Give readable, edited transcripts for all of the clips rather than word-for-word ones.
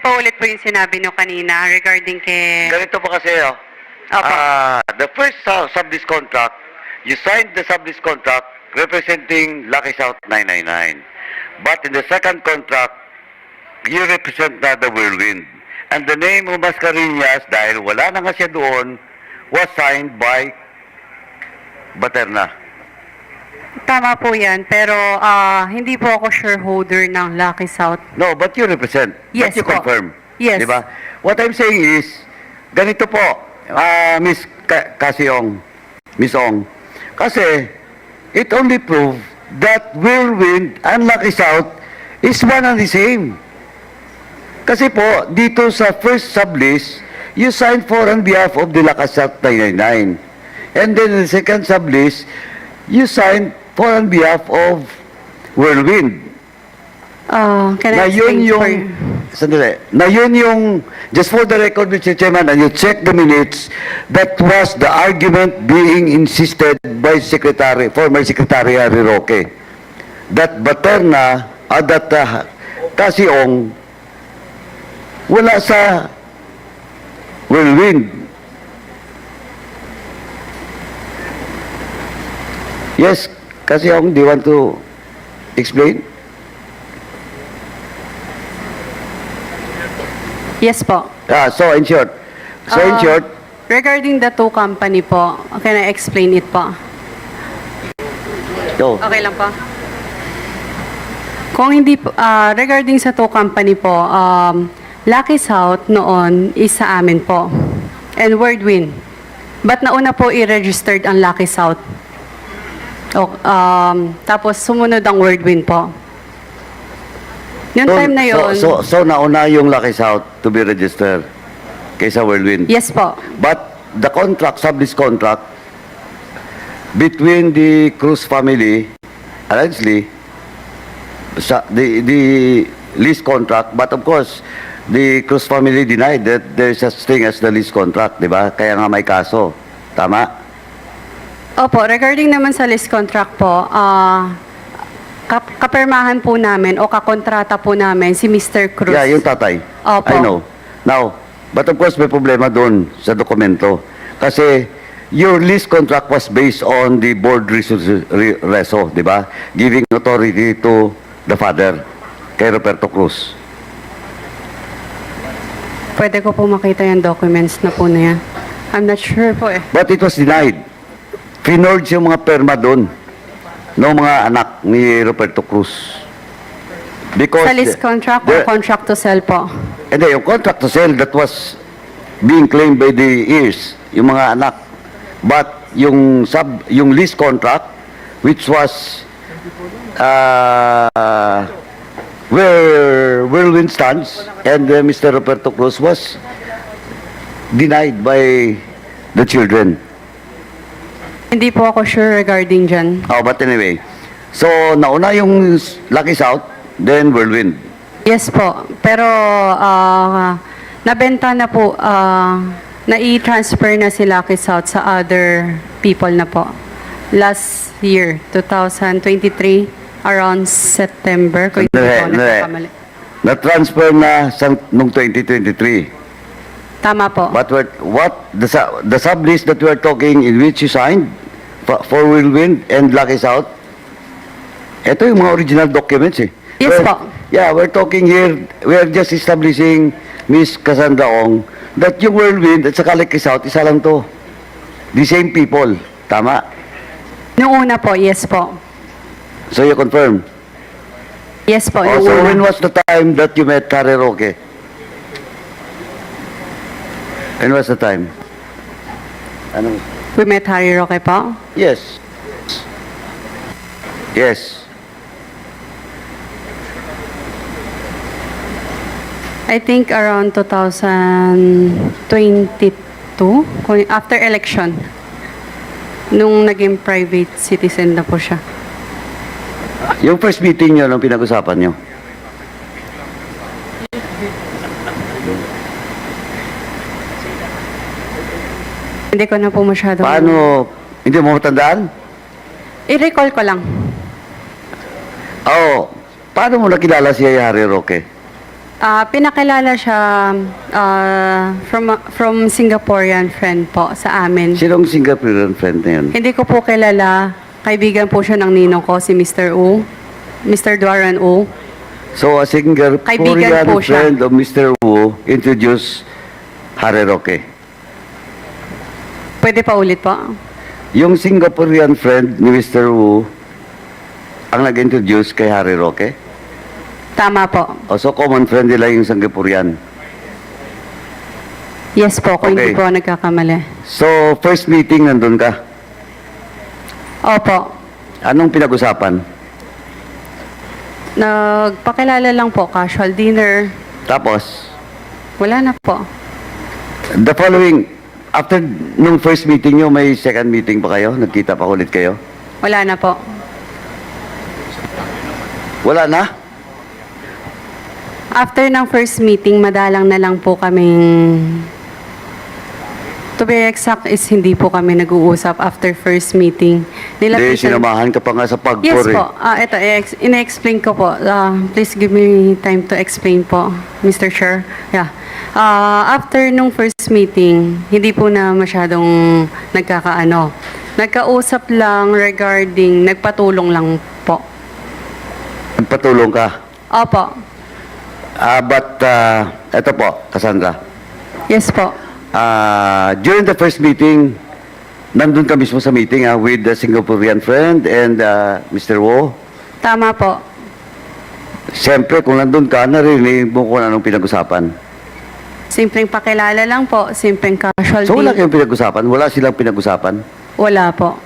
po ulit po yung sinabi nyo kanina regarding kay... Ganito po kasi, oh. Opo. The first sublease contract, you signed the sublease contract representing Lucky South 999. But in the second contract, you represent na the Whirlwind. And the name of Mascareñas, dahil wala na nga siya doon, was signed by Baterna. Tama po yan, pero hindi po ako shareholder ng Lucky South. No, but you represent. Yes But you po. confirm. Yes. Diba? What I'm saying is, ganito po, Miss Kasiong, Miss Ong, kasi it only proved that Whirlwind and Lucky South is one and the same. Kasi po, dito sa first sublease, you signed for on behalf of the Lucky South 999. And then in the second sublease, you signed for on behalf of Whirlwind. Can Na I yun explain for yung, you? sandali, na yun yung, just for the record, Mr. Chairman, and you check the minutes, that was the argument being insisted by former Secretary Harry Roque, that Baterna, that Kasiong, wala sa Whirlwind. Yes, Kasiong, do you want to explain? Yes po. So in short, Regarding the two company po, can I explain it po? go. Okay lang po. Kung hindi po, regarding sa two company po, Lucky South noon is sa amin po. And Whirlwind. But nauna po i-registered ang Lucky South. Tapos sumunod ang Whirlwind po. Yung time na yun, So nauna yung Lucky South to be registered kaysa Whirlwind. yes po. But the contract, sublease contract, between the Cruz family, allegedly, the lease contract, but of course, the Cruz family denied that there is such thing as the lease contract, di ba? Kaya nga may kaso. Tama? Opo, regarding naman sa lease contract po, kapirmahan po namin o kakontrata po namin si Mr. Cruz. Yeah, yung tatay. Opo. I know. Now, but of course, may problema doon sa dokumento. Kasi, your lease contract was based on the board reso, di ba? Giving authority to the father, kay Roberto Cruz. Pwede ko po makita yung documents na po na yan. I'm not sure po eh. But it was denied. Finorge yung mga perma doon ng mga anak ni Roberto Cruz. Because Sa lease contract o contract to sell po? Hindi, yung contract to sell that was being claimed by the heirs, yung mga anak. But yung lease contract, which was where Whirlwind stands and Mr. Roberto Cruz was denied by the children. Hindi po ako sure regarding dyan. Oh, but anyway, so nauna yung Lucky South, then Whirlwind. Yes po. Pero nabenta na po, na-i-transfer na si Lucky South sa other people na po. Last year, 2023, around September, kung hindi po nagkakamali. Na-transfer na nung 2023. Tama po. But the sublease that we are talking in which you signed for Whirlwind and Lucky South, ito yung mga original documents eh. Yes po. Yeah, we're talking here, we are just establishing, Miss Cassandra Ong, that yung Whirlwind at saka Lucky South, isa lang to. The same people. Tama? Noong una po, yes po. So you confirm? Yes po, Oh, noong so una. when was the time that you met Harry Roque? When was the time? Anong? We met Harry Roque po. Yes. Yes. I think around 2022, after election, nung naging private citizen na po siya. Yung first meeting nyo, nung pinag-usapan nyo? Hindi ko na po masyado. Paano? Hindi mo matandaan? I-recall ko lang. Oo. Paano mo nakilala si Harry Roque? Pinakilala siya from Singaporean friend po sa amin. Sinong Singaporean friend na yun? Hindi ko po kilala. Kaibigan po siya ng ninong ko, si Mr. Wu. Mr. Duaran Wu. So, a Kaibigan Singaporean po siya. friend of Mr. Wu introduced Harry Roque. Pwede pa ulit po? Yung Singaporean friend ni Mr. Wu ang nag-introduce kay Harry Roque? Tama po. O, so common friend nila yung Singaporean. Yes po, kung hindi Okay. po nagkakamali. So, first meeting nandun ka. Opo. Anong pinag-usapan? Nagpakilala lang po, casual dinner. Tapos, Wala na po. the following, after nung first meeting nyo, may second meeting pa kayo? Nagkita pa ulit kayo? Wala na po. Wala na? After ng first meeting, madalang na lang po kaming... To be exact is hindi po kami nag-uusap after first meeting. Hindi, Nilapitan- sinamahan ka pa nga sa Yes pagpor eh. po. Ito, ina-explain ko po. Please give me time to explain po, Mr. Chair. Yeah. After nung first meeting, hindi po na masyadong nagkakaano. Nagkausap lang regarding, nagpatulong lang po. Patulong ka. Opo. But, eto po, Cassandra. Yes po. During the first meeting, nandun ka mismo sa meeting with the Singaporean friend and Mr. Wo. Tama po. Siyempre, kung nandun ka, narinig mo kung anong pinag-usapan. Simpleng pakilala lang po. Simpleng casual So, wala dinner. kayong pinag-usapan? Wala silang pinag-usapan? Wala po.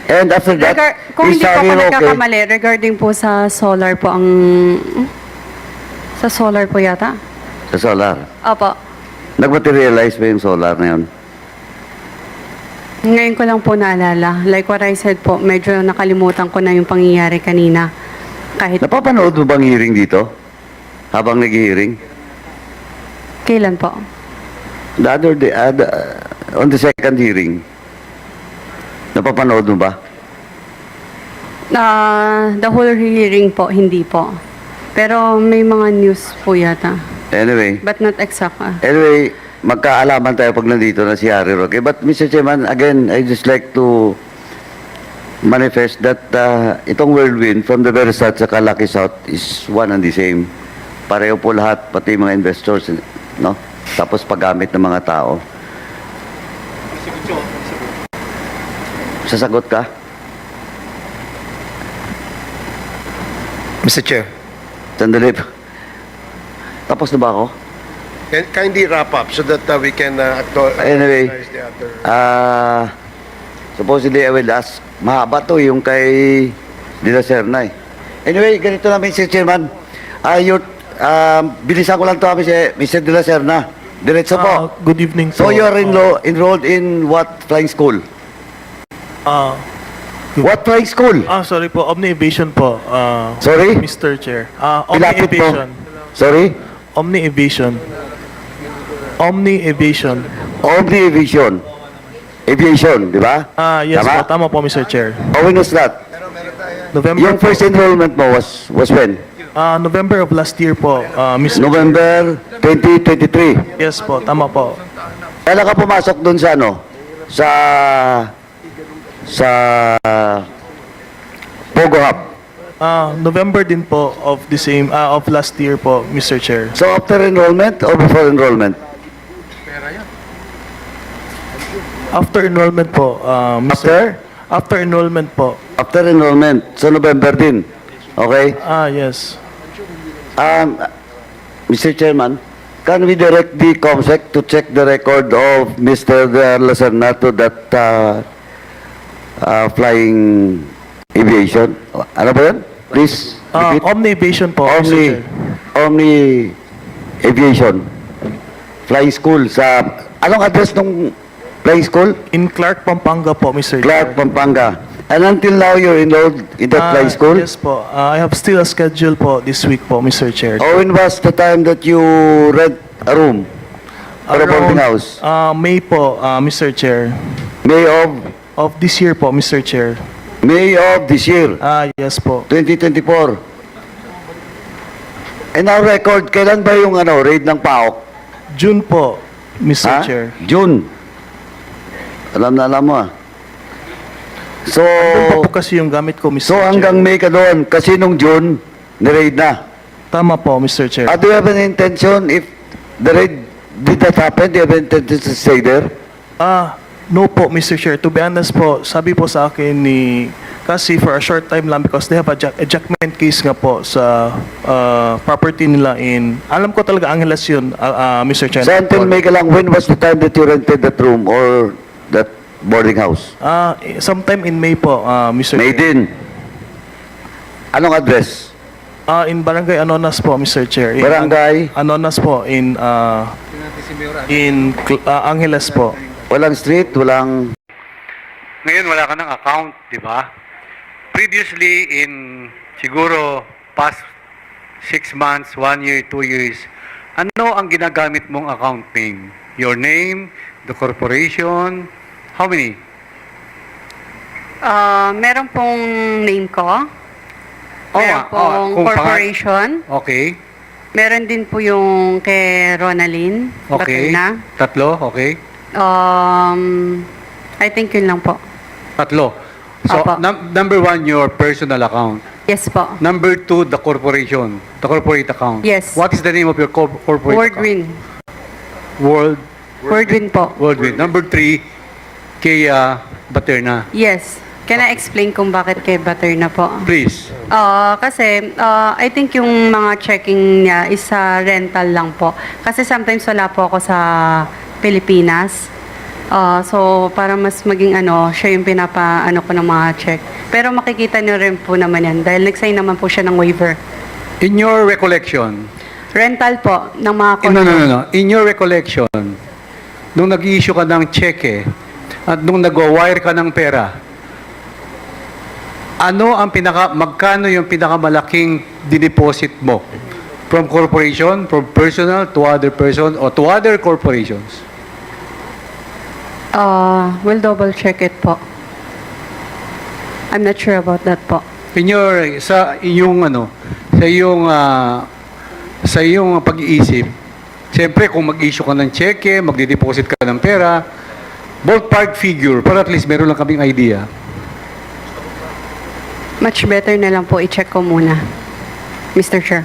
And after that, Kung hindi po ako Harry Roque- nagkakamali, regarding po sa solar po ang... Sa solar po yata? sa solar. Opo. Nag-materialize ba yung solar na yun? Ngayon ko lang po naalala. Like what I said po, medyo nakalimutan ko na yung pangyayari kanina. Kahit Napapanood mo bang hearing dito? Habang nag-hearing? kailan po. The other day, on the second hearing, napapanood mo ba? The whole hearing po, hindi po. Pero may mga news po yata. Anyway, But not exact. Anyway, magkaalaman tayo pag nandito na si Harry Roque. But Mr. Chairman, again, I just like to manifest that itong whirlwind from the very start sa Lucky South is one and the same. Pareho po lahat, pati mga investors, no? Tapos paggamit ng mga tao. Sasagot ka? Mr. Chair, Sandali. Tapos na ba ako? can kindly wrap up so that we can Anyway, acknowledge the other. Supposedly, I will ask. Mahaba to yung kay De La Serna eh. Anyway, ganito na, Mr. Chairman. Bilisan ko lang to, Mr. De La Serna. Diretso po. Good evening So po. you're enrolled in what flying school? What flying school? Sorry po, Omni Aviation po. Sorry? Mr. Chair. Omni Ilapit mo. Aviation. Sorry? Omni Aviation. Omni Aviation. Omni Aviation. Aviation, di ba? Yes Tama? po, tama po, Mr. Chair. Oh, when was that? November Yung po. first enrollment mo was when? November of last year po, Mr. November 2023. Yes po, tama po. Kailan ka pumasok doon sa ano? Sa Pogo Hub. November din po of the same, of last year po, Mr. Chair. So after enrollment or before enrollment? After enrollment po, After? After enrollment po. After enrollment. So November din. Okay? Yes. Mr. Chairman, can we direct the COMSEC to check the record of Mr. Lacerna to that flying aviation? Ano ba yun? Please repeat. Omni Aviation po, Mr. Chair. Omni Aviation. Flying school sa... Anong address ng flying school? In Clark, Pampanga po, Mr. Clark, Chair. Pampanga. And until now, you're enrolled in that flying school? Yes po. I have still a schedule po this week po, Mr. Chair. Or when was the time that you rent a room or a boarding house? May po, Mr. Chair. May of Of this year po, Mr. Chair. May of this year, Yes po. 2024. In our record, kailan ba yung raid ng PAOK? June po, Mr. Ha? Chair. June. Alam na alam mo ah. So, Doon pa po kasi yung gamit ko, Mr. so Chair. hanggang May ka doon, kasi nung June, ni-raid na. Tama po, Mr. Chair. Do you have an intention if the raid did not happen? Do you have an intention to stay there? No po, Mr. Chair. To be honest po, sabi po sa akin ni kasi for a short time lang because they have a ejectment case nga po sa property nila in, alam ko talaga Angeles yun, Mr. Chair. So until May ka lang, when was the time that you rented that room or that boarding house? Sometime in May po, Mr. May Chair. din. Anong address? In Barangay Anonas po, Mr. Chair. In Barangay? Anonas po, in Angeles po. Walang street, walang... Ngayon wala ka ng account, di ba? Previously in siguro past 6 months, 1 year, 2 years, ano ang ginagamit mong account name? Your name, the corporation, how many? Meron pong name ko. Meron nga, pong kung corporation. Okay. Meron din po yung kay Ronaldin. Okay. Baterna. Tatlo, okay. I think yun lang po. Tatlo. So, Apo. number 1, your personal account. Yes po. Number 2, the corporation, the corporate account. Yes. What is the name of your corporate account? Wordwin. World. Wordwin po. Worldwin. Number 3, kay Baterna. Yes. Can I explain kung bakit kay Baterna po? Please. Kasi I think yung mga checking niya is sa rental lang po. Kasi sometimes wala po ako sa Pilipinas. So para mas maging siya yung pinapaano ko ng mga check. Pero makikita niyo rin po naman yan dahil nag-sign naman po siya ng waiver. In your recollection, Rental po ng mga no. In your recollection, nung nag-issue ka ng cheque at nung nag-wire ka ng pera, magkano yung pinakamalaking dineposit mo? From corporation, from personal to other person, or to other corporations? We'll double check it po. I'm not sure about that po. Sa iyong pag-iisip, siyempre kung mag-issue ka ng cheque, magdi-deposit ka ng pera, ballpark figure, para at least meron lang kaming idea. Much better na lang po i-check ko muna, Mr. Chair.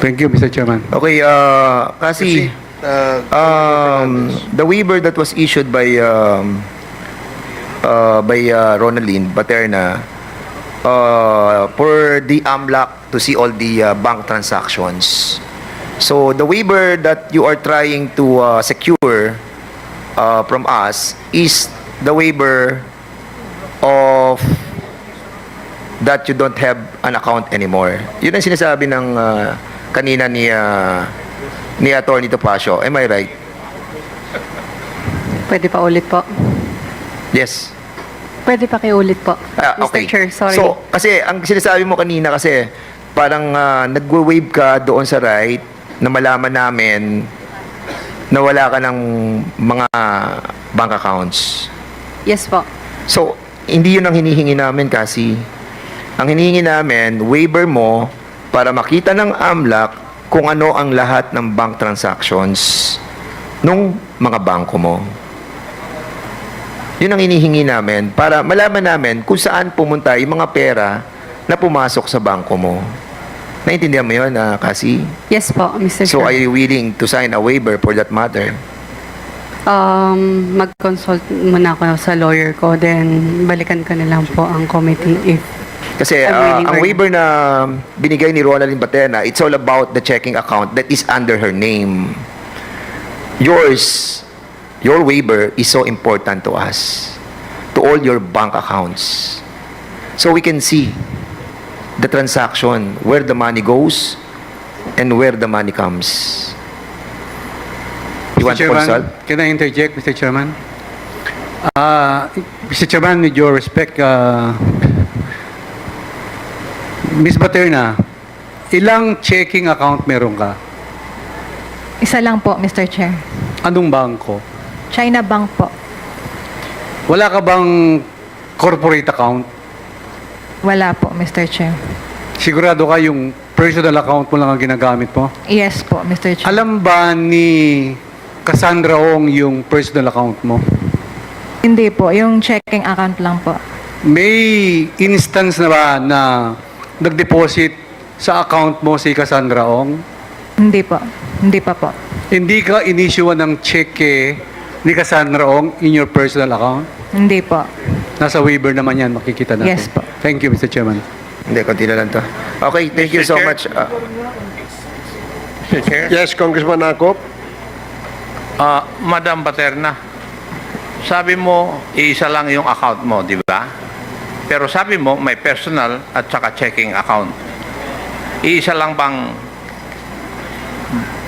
Thank you, Mr. Chairman. Okay, kasi the waiver that was issued by Ronaldin Baterna for the AMLAC to see all the bank transactions. So the waiver that you are trying to secure from us is the waiver of that you don't have an account anymore. Yun ang sinasabi ng kanina ni Atty. Topacio. Am I right? Pwede pa ulit po. Yes. Pwede pa ulit po. Okay. Mr. Chair, sorry. So, kasi ang sinasabi mo kanina kasi parang nagwe-wave ka doon sa right na malaman namin na wala ka ng mga bank accounts. Yes po. So, hindi yun ang hinihingi namin kasi. Ang hinihingi namin, waiver mo para makita ng AMLAC kung ano ang lahat ng bank transactions nung mga bangko mo. Yun ang hinihingi namin para malaman namin kung saan pumunta yung mga pera na pumasok sa bangko mo. Naintindihan mo yun, Cassie? Yes po, Mr. So, are Chair. you willing to sign a waiver for that matter? Mag-consult muna ako sa lawyer ko, then balikan ko na lang po ang committee if Kasi I'm willing ang or- waiver na binigay ni Ronaldin Baterna, it's all about the checking account that is under her name. Your waiver is so important to us, to all your bank accounts. So we can see the transaction, where the money goes and where the money comes. You want to consult? Can I interject, Mr. Chairman? Mr. Chairman, with your respect, Ms. Baterna, ilang checking account meron ka? Isa lang po, Mr. Chair. Anong bangko? China Bank po. Wala ka bang corporate account? Wala po, Mr. Chair. sigurado ka yung personal account mo lang ang ginagamit mo? Yes po, Mr. Chair. Alam ba ni Cassandra Ong yung personal account mo? Hindi po, yung checking account lang po. May instance na ba na nag-deposit sa account mo si Cassandra Ong? Hindi po. Hindi pa po. Hindi ka inisyuan ng cheque ni Cassandra Ong in your personal account? Hindi po. Nasa waiver naman yan, makikita natin. Yes po. Thank you, Mr. Chairman. Hindi, konti na lang to. Okay, thank you so much. Mr. Chair? Yes, Congressman Akop. Madam Paterna, sabi mo, iisa lang yung account mo, di ba? Pero sabi mo, may personal at saka checking account. Iisa lang bang...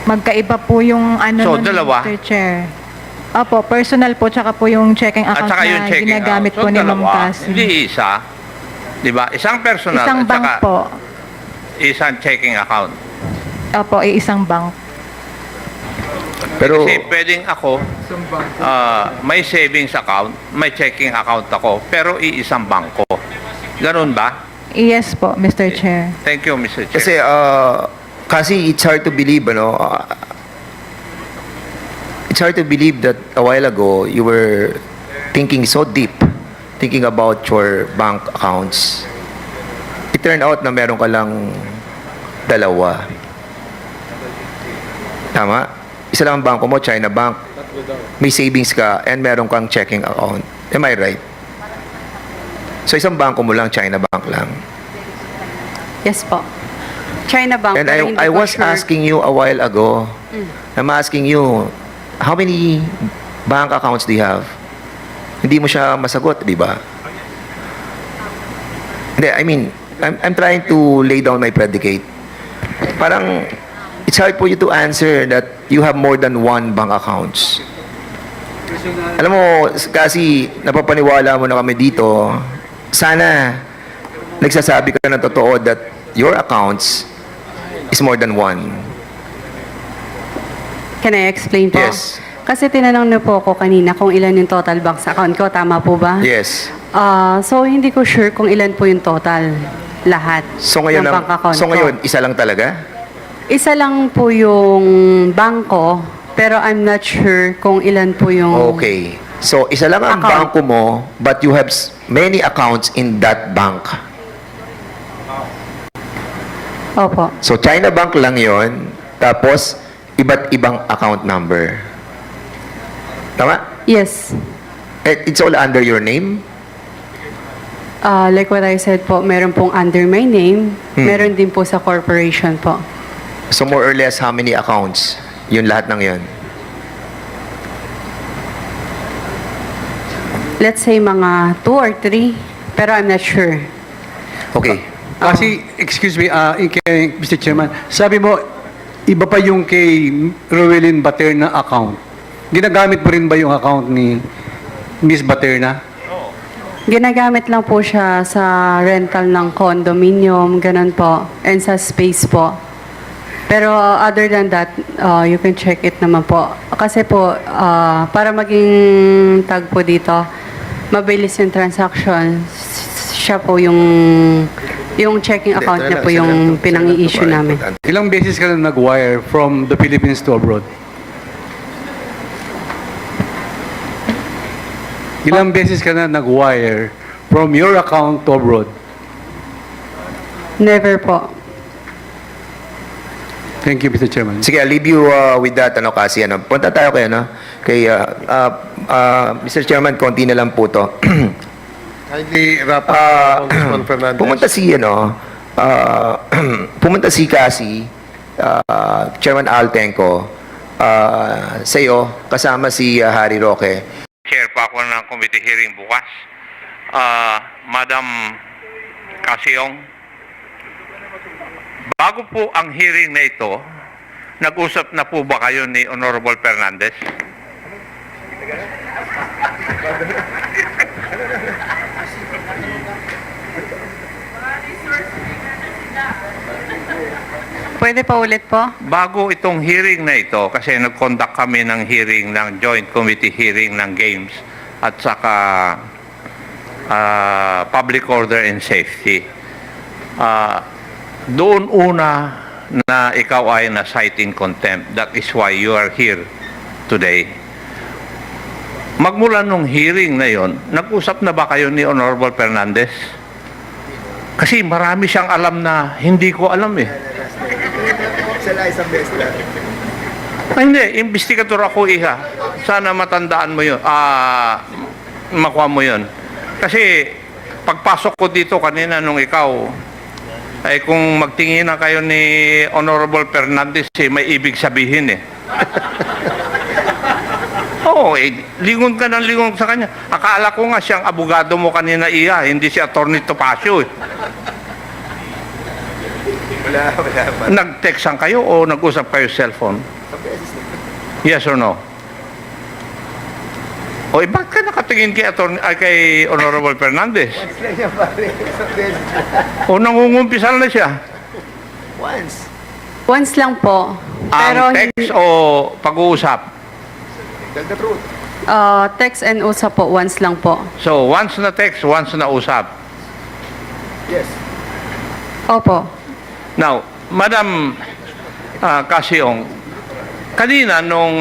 Magkaiba po yung ano So, nun, dalawa? Mr. Chair. Opo, personal po, tsaka po yung checking At account saka yung na checking ginagamit account. po ni Ma'am dalawa, Cassie. hindi isa. Di ba? Isang personal Isang at bank saka po. isang checking account. Opo, isang bank. Pero, Kasi pwedeng ako, may savings account, may checking account ako, pero iisang bangko. Ganun ba? Yes po, Mr. Chair. Thank you, Mr. Chair. kasi it's hard to believe, ano, it's hard to believe that a while ago, you were thinking so deep, thinking about your bank accounts. It turned out na meron ka lang dalawa. Tama? Isa lang ang bangko mo, China Bank. May savings ka and meron kang checking account. Am I right? So isang bangko mo lang, China Bank lang. Yes po. China Bank. And pero hindi I ko was sure. asking you a while ago, I'm asking you, how many bank accounts do you have? Hindi mo siya masagot, di ba? Hindi, I mean, I'm trying to lay down my predicate. Parang, it's hard for you to answer that you have more than one bank accounts. Alam mo, kasi napapaniwala mo na kami dito, sana nagsasabi ka ng totoo that your accounts is more than one. Can I explain po? Yes. Kasi tinanong niyo po ako kanina kung ilan yung total bank sa account ko. Tama po ba? Yes. So, hindi ko sure kung ilan po yung total. Lahat So ngayon, ng bank account so ko. ngayon isa lang talaga? Isa lang po yung bangko, pero I'm not sure kung ilan po yung... Okay. So, isa lang ang Account. bangko mo, but you have many accounts in that bank. Opo. So, China Bank lang yon, tapos iba't ibang account number. Tama? Yes. It's all under your name? Like what I said po, meron pong under my name, meron din po sa corporation po. So, more or less, how many accounts? Yun lahat ng yun. Let's say mga 2 or 3, pero I'm not sure. Okay. Kasi, excuse me, kay Mr. Chairman, sabi mo, iba pa yung kay Rowelyn Baterna account. Ginagamit mo rin ba yung account ni Miss Baterna? Ginagamit lang po siya sa rental ng condominium, ganun po, and sa space po. Pero other than that, you can check it naman po. Kasi po, para maging tag po dito, mabilis yung transaction, siya po yung checking account niya po yung pinang-i-issue namin. Ilang beses ka na nag-wire from the Philippines to abroad? Ilang beses ka na nag-wire from your account to abroad? Never po. Thank you, Mr. Chairman. Sige, I'll leave you with that, ano, kasi, ano. Punta tayo kay, ano, kay, Mr. Chairman, konti na lang po to. Kindly wrap up, Congressman Fernandez. Pumunta si Cassie, Chairman Al Tenco, sa iyo, kasama si Harry Roque. Chair pa ako ng committee hearing bukas. Madam Casyong, bago po ang hearing na ito, nag-usap na po ba kayo ni Honorable Fernandez? Pwede pa ulit po? Bago itong hearing na ito, kasi nag-conduct kami ng hearing ng joint committee hearing ng games at saka public order and safety. doon una na ikaw ay na-cite in contempt. That is why you are here today. Magmula nung hearing na yon, nag-usap na ba kayo ni Honorable Fernandez? Kasi marami siyang alam na hindi ko alam eh. Ay, hindi, investigator ako, iha. Sana matandaan mo yun. Makuha mo yun. Kasi pagpasok ko dito kanina nung ikaw, ay kung magtingin na kayo ni Honorable Fernandez, may ibig sabihin eh. Oo, lingon ka ng lingon sa kanya. Akala ko nga siyang abogado mo kanina, iya, hindi si Attorney Topacio eh. Wala. Nag-textan kayo o nag-usap kayo cellphone? Yes or no? O, bakit ka nakatingin kay Honorable Fernandez? O, nangungumpisal na siya? Once lang po. Pero Ang text o pag-uusap? text and usap po, once lang po. So, once na text, once na usap. Opo. Now, Madam Kasyong, kanina nung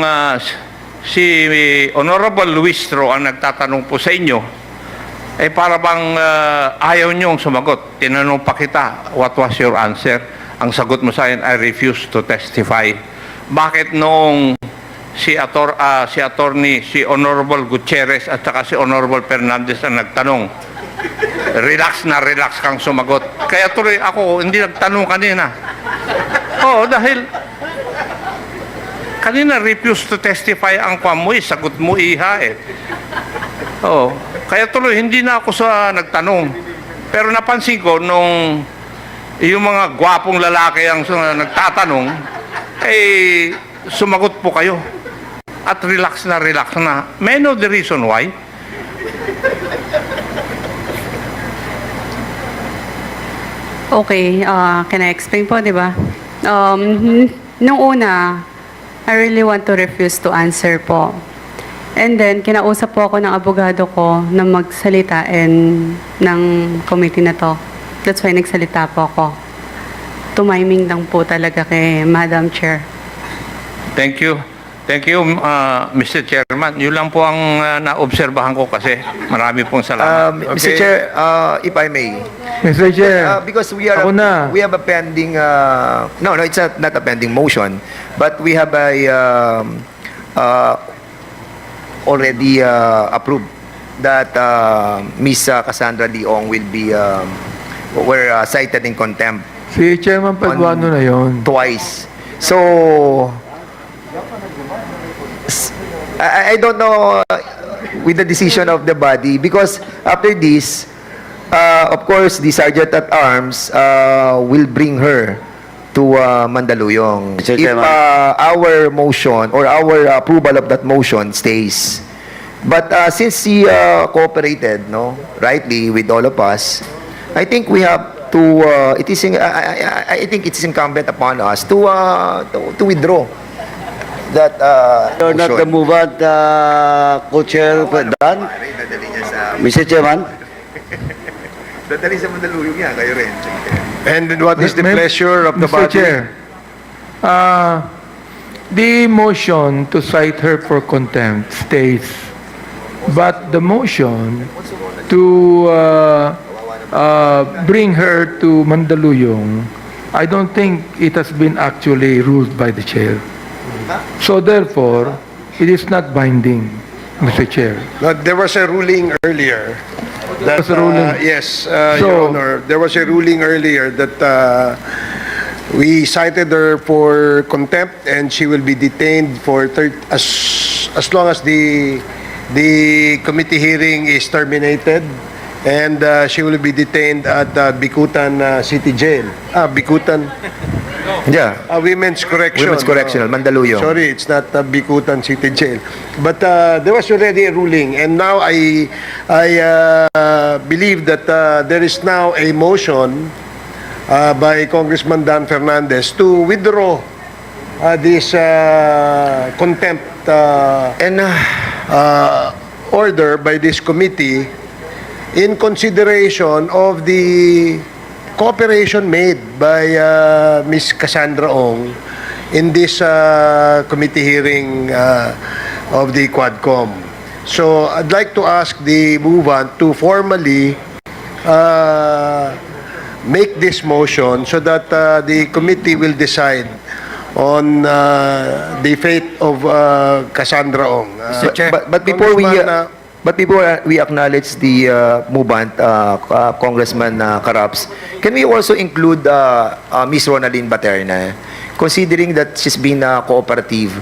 si Honorable Luistro ang nagtatanong po sa inyo, eh para bang ayaw niyong sumagot. Tinanong pa kita, what was your answer? Ang sagot mo sa akin, I refuse to testify. Bakit nung si Honorable Gutierrez at saka si Honorable Fernandez ang nagtanong, relax kang sumagot. Kaya tuloy ako, hindi nagtanong kanina. Oo, dahil kanina refuse to testify ang kwamoy, sagot mo iha eh. Oo, kaya tuloy hindi na ako nagtanong. Pero napansin ko nung yung mga gwapong lalaki ang nagtatanong, eh sumagot po kayo. At relax na. May I know the reason why? Okay, can I explain po, di ba? Nung una, I really want to refuse to answer po. And then, kinausap po ako ng abogado ko na magsalita ng committee na to. That's why nagsalita po ako. Tumiming lang po talaga kay Madam Chair. Thank you, Mr. Chairman. Yun lang po ang naobserbahan ko kasi marami pong salamat. Mr. Chair, if I may. Mr. Chair, Because we ako na. have a pending no, it's not a pending motion, but we have a already approved that Miss Cassandra Leong will be were cited in contempt Si Chairman Paduano na yon. twice. So I don't know with the decision of the body, because after this, of course, the Sergeant at Arms will bring her to Mandaluyong. Mr. If Chairman. our motion or our approval of that motion stays. But since he cooperated, no, rightly with all of us, I think we have to. I think it is incumbent upon us to withdraw that You're not the movant, co-chair, Dan? Mr. Chairman? Dadali sa Mandaluyong yan, kayo rin. And what is the pleasure of the Mr. body? Chair, the motion to cite her for contempt stays, but the motion to bring her to Mandaluyong, I don't think it has been actually ruled by the chair. So therefore, it is not binding, Mr. Chair. No, there was a ruling earlier. That, was a ruling. Yes, So- Your Honor. There was a ruling earlier that we cited her for contempt and she will be detained for as long as the committee hearing is terminated, and she will be detained at Bikutan City Jail. Bikutan Yeah. Women's Correction. Women's Correctional, Mandaluyong. Sorry, it's not Bikutan City Jail. But there was already a ruling, and now I believe that there is now a motion by Congressman Dan Fernandez to withdraw this contempt And order by this committee in consideration of the cooperation made by Ms. Cassandra Ong in this committee hearing of the Quadcom. So I'd like to ask the movant to formally make this motion so that the committee will decide on the fate of Cassandra Ong. But before we Congressman, but before we acknowledge the movement, Congressman Caraps, can we also include Ms. Ronaldine Baterna, considering that she's been cooperative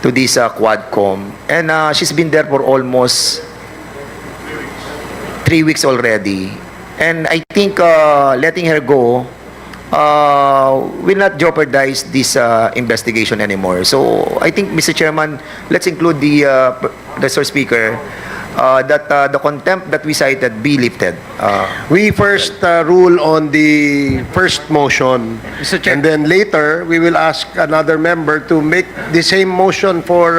to this Quadcom, and she's been there for almost 3 weeks already, and I think letting her go will not jeopardize this investigation anymore. So I think, Mr. Chairman, let's include the Sir Speaker, that the contempt that we cited be lifted. we first rule on the first motion, Mr. Chair. and then later we will ask another member to make the same motion for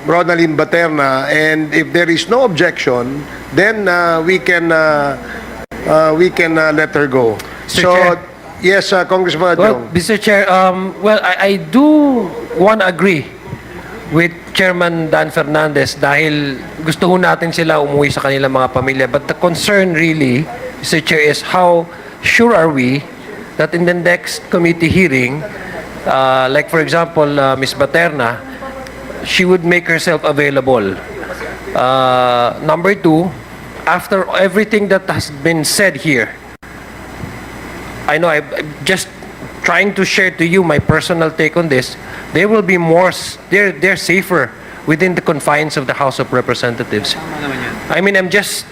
Ronaldine Baterna, and if there is no objection, then we can let her go. Mr. Chair. Yes, Congressman Well, Adjong. Mr. Chair, I do want to agree with Chairman Dan Fernandez dahil gusto ho natin sila umuwi sa kanilang mga pamilya. But the concern really, Mr. Chair, is how sure are we that in the next committee hearing, like for example, Ms. Baterna, she would make herself available. Number two, after everything that has been said here, I know I'm just trying to share to you my personal take on this. They will be they're safer within the confines of the House of Representatives. I mean, I'm just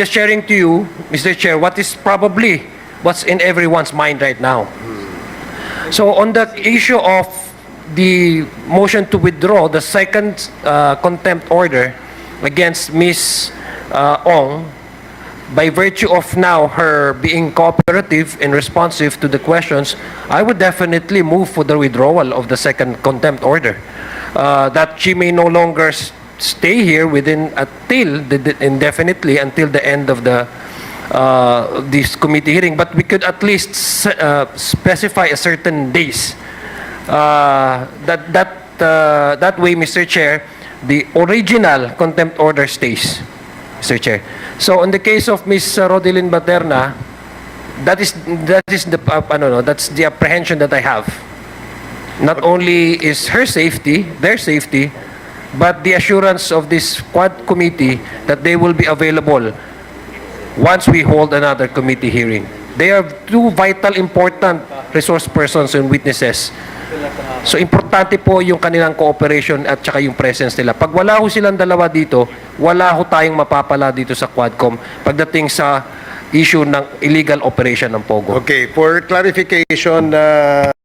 sharing to you, Mr. Chair, what is probably what's in everyone's mind right now. So on the issue of the motion to withdraw the second contempt order against Ms. Ong, by virtue of now her being cooperative and responsive to the questions, I would definitely move for the withdrawal of the second contempt order. That she may no longer stay here indefinitely until the end of this committee hearing. But we could at least specify a certain days. That way, Mr. Chair, the original contempt order stays, Mr. Chair. So, in the case of Ms. Ronaldine Baterna, that's the apprehension that I have. Not only is her safety, their safety, but the assurance of this Quad committee that they will be available once we hold another committee hearing. They are two vital, important resource persons and witnesses. So, importante po yung kanilang cooperation at saka yung presence nila. Pag wala ho silang dalawa dito, wala ho tayong mapapala dito sa Quadcom pagdating sa issue ng illegal operation ng Pogo. Okay, for clarification,